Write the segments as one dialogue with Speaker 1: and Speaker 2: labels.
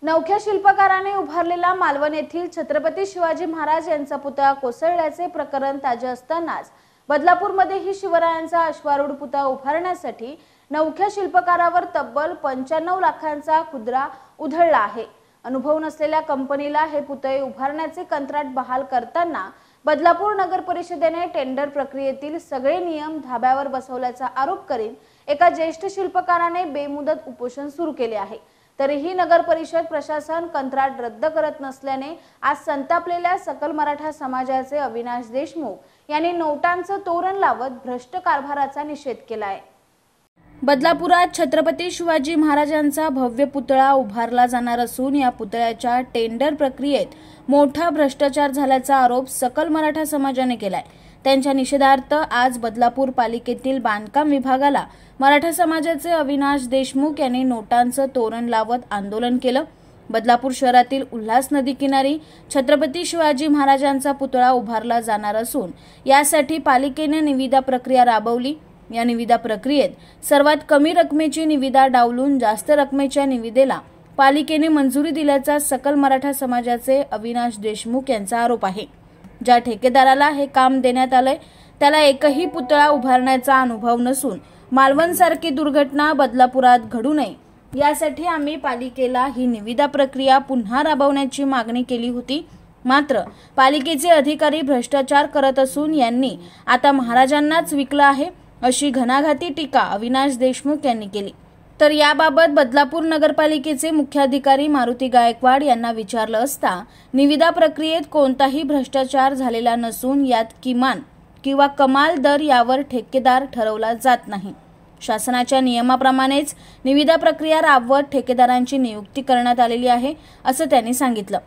Speaker 1: नवख्या शिल्पकाराने उभारलेला मालवण येथील छत्रपती शिवाजी महाराज यांचा पुतळा कोसळल्याचे प्रकरण ताजे असतानाच बदलापूरमध्येही शिवरायांचा अश्वारूढ पुतळा उभारण्यासाठी नवख्या शिल्पकारावर तब्बल 95 लाखांचा खुद्रा उधळला आहे। अनुभव नसलेल्या कंपनीला हे पुतळे उभारण्याचे कंत्राट बहाल करताना बदलापूर नगर परिषदेने टेंडर प्रक्रियेतील सगळे नियम धाब्यावर बसवल्याचा आरोप करीत एका ज्येष्ठ शिल्पकाराने बेमुदत उपोषण सुरू केले आहे। तरीही नगर परिषद प्रशासन कंत्राट रद्द करत नसल्याने आज संतापलेल्या सकल मराठा समाजाचे अविनाश देशमुख यांनी नोटांचं तोरण लावत भ्रष्ट कारभाराचा निषेध केला आहे। बदलापुरात छत्रपती शिवाजी महाराजांचा भव्य पुतळा उभारला जाणार असून या पुतळ्याच्या टेंडर प्रक्रियेत मोठा भ्रष्टाचार झाल्याचा आरोप सकल मराठा समाजाने केलाय। त्यांच्या निषेधार्थ आज बदलापूर पालिकेतील बांधकाम विभागाला मराठा समाजाचे अविनाश देशमुख यांनी नोटांचं तोरण लावत आंदोलन केलं। बदलापूर शहरातील उल्हास नदी किनारी छत्रपती शिवाजी महाराजांचा पुतळा उभारला जाणार असून यासाठी पालिकेने निविदा प्रक्रिया राबवली। या निविदा प्रक्रियेत सर्वात कमी रकमेची निविदा डावलून जास्त रकमेच्या निविदेला पालिकेने मंजुरी दिल्याचा सकल मराठा समाजाचे अविनाश देशमुख यांचा आरोप आहे। ज्या ठेकेदाराला हे काम देण्यात आलंय त्याला एकही पुतळा उभारण्याचा अनुभव नसून मालवणसारखी दुर्घटना बदलापुरात घडू नये यासाठी आम्ही पालिकेला ही निविदा प्रक्रिया पुन्हा राबवण्याची मागणी केली होती। मात्र पालिकेचे अधिकारी भ्रष्टाचार करत असून यांनी आता महाराजांनाच विकलं आहे अशी घणाघाती टीका अविनाश देशमुख यांनी केली। तर याबाबत बदलापूर नगरपालिकेचे मुख्याधिकारी मारुती गायकवाड यांना विचारलं असता निविदा प्रक्रियेत कोणताही भ्रष्टाचार झालेला नसून यात किमान किंवा कमाल दर यावर ठेकेदार ठरवला जात नाही। शासनाच्या नियमाप्रमाणेच निविदा प्रक्रिया राबवत ठेकेदारांची नियुक्ती करण्यात आलेली आहे असं त्यांनी सांगितलं।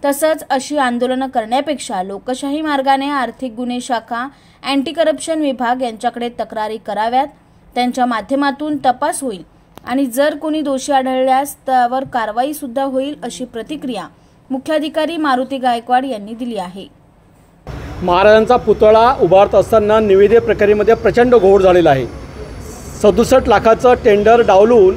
Speaker 1: तसंच अशी आंदोलनं करण्यापेक्षा लोकशाही मार्गाने आर्थिक गुन्हे शाखा, अँटी करप्शन विभाग यांच्याकडे तक्रारी कराव्यात, त्यांच्या माध्यमातून तपास होईल आणि जर कोणी दोषी आढळल्यास त्यावर कारवाई सुद्धा होईल अशी प्रतिक्रिया मुख्याधिकारी मारुती गायकवाड यांनी दिली आहे।
Speaker 2: महाराजांचा पुतळा उभारत असताना निविदे प्रक्रियेमध्ये प्रचंड घोळ झालेला आहे। 67 लाखाचं टेंडर डावलून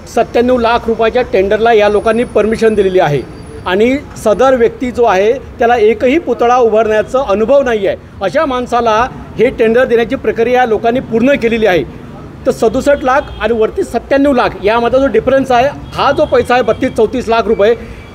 Speaker 2: 97 लाख रुपयाच्या टेंडरला या लोकांनी परमिशन दिलेली आहे आणि सदर व्यक्ती जो आहे त्याला एकही पुतळा उभारण्याचा अनुभव नाही आहे। अशा माणसाला हे टेंडर देण्याची प्रक्रिया लोकांनी पूर्ण केलेली आहे। तर 67 लाख आणि वरती 97 लाख यामध्ये जो डिफरन्स आहे, हा जो पैसा आहे 32-34 लाख रुपये,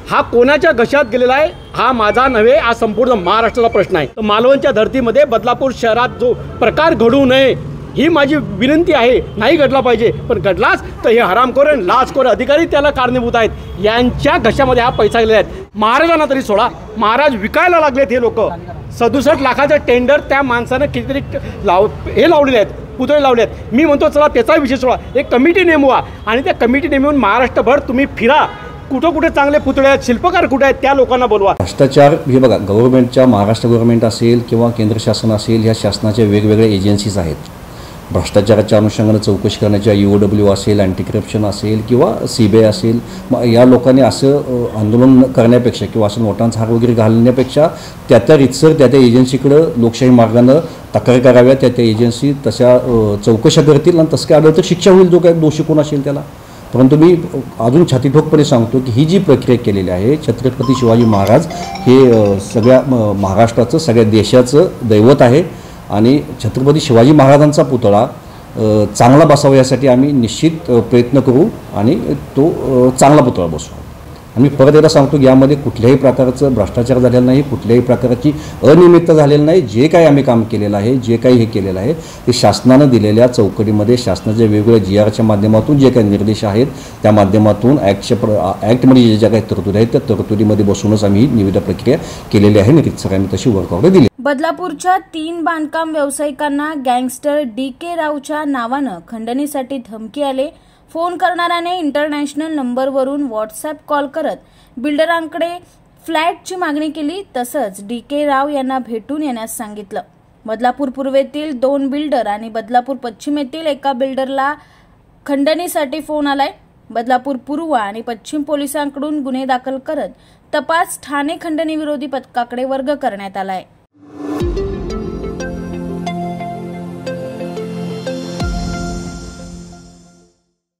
Speaker 2: हा कोणाच्या घशात गेलेला आहे हा माझा नव्हे, हा संपूर्ण महाराष्ट्राचा प्रश्न आहे। तर मालवणच्या धर्तीमध्ये बदलापूर शहरात जो प्रकार घडू नये ही माझी विनंती आहे। नाही घडला पाहिजे, पण घडलाच तर हे हरामखोर आणि लाचखोर अधिकारी त्याला कारणीभूत आहेत। यांच्या घशामध्ये हा पैसा गेलेला आहे। महाराजांना तरी सोडा, महाराज विकायला लागलेत हे लोक। 67 लाखाचं टेंडर त्या माणसानं कितीतरी लावलेले आहेत, पुतळे लावले आहेत। मी म्हणतो चला त्याचा विषय सोडा, एक कमिटी नेमवा आणि त्या कमिटी नेमून महाराष्ट्रभर तुम्ही फिरा, कुठं कुठे चांगले पुतळे आहेत, शिल्पकार कुठे आहेत त्या लोकांना बोलवा।
Speaker 3: भ्रष्टाचार हे बघा, गव्हर्नमेंटच्या महाराष्ट्र गव्हर्नमेंट असेल किंवा केंद्र शासन असेल, ह्या शासनाच्या वेगवेगळ्या एजन्सीज आहेत। भ्रष्टाचाराच्या अनुषंगाने चौकशी करण्याच्या UOW असेल, अँटी करप्शन असेल किंवा CBI असेल, या लोकांनी असं आंदोलन करण्यापेक्षा किंवा असं नोटांचा हार वगैरे घालण्यापेक्षा त्या रितसर त्या एजन्सीकडं लोकशाही मार्गानं तक्रार कराव्या। त्या एजन्सी तशा चौकशा करतील आणि तसं काय आलं तर शिक्षा होईल जो काय दोषी कोण असेल त्याला। परंतु मी अजून छातीठोकपणे सांगतो की ही जी प्रक्रिया केलेली आहे, छत्रपती शिवाजी महाराज हे सगळ्या महाराष्ट्राचं, सगळ्या देशाचं दैवत आहे आणि छत्रपती शिवाजी महाराजांचा पुतळा चांगला बसावा यासाठी आम्ही निश्चित प्रयत्न करू आणि तो चांगला पुतळा बसवू। आणि परत एकदा सांगतो की यामध्ये कुठल्याही प्रकारचं भ्रष्टाचार झालेला नाही, कुठल्याही प्रकारची अनियमितता झालेली नाही। जे काही आम्ही काम केलेलं आहे, जे काही हे केलेलं आहे ते शासनानं दिलेल्या चौकटीमध्ये, शासनाच्या वेगवेगळ्या GRच्या माध्यमातून जे काही निर्देश आहेत त्या माध्यमातून ॲक्टमध्ये ज्या काही तरतुदी आहेत त्या तरतुदीमध्ये बसूनच आम्ही निविदा प्रक्रिया केलेली आहे आणि रितसर आम्ही तशी वर्कआउट दिली।
Speaker 1: बदलापूरच्या 3 बांधकाम व्यावसायिकांना गँगस्टर DK रावच्या नावानं खंडणीसाठी धमकी आले। फोन करणाऱ्याने इंटरनॅशनल नंबरवरून व्हॉट्सअप कॉल करत बिल्डरांकडे फ्लॅटची मागणी केली। तसंच DK राव यांना भेटून येण्यास सांगितलं। बदलापूर पूर्वेतील 2 बिल्डर आणि बदलापूर पश्चिमेतील एका बिल्डरला खंडणीसाठी फोन आलाय। बदलापूर पूर्व आणि पश्चिम पोलिसांकडून गुन्हे दाखल करत तपास ठाणे खंडणी विरोधी पथकाकडे वर्ग करण्यात आलाय।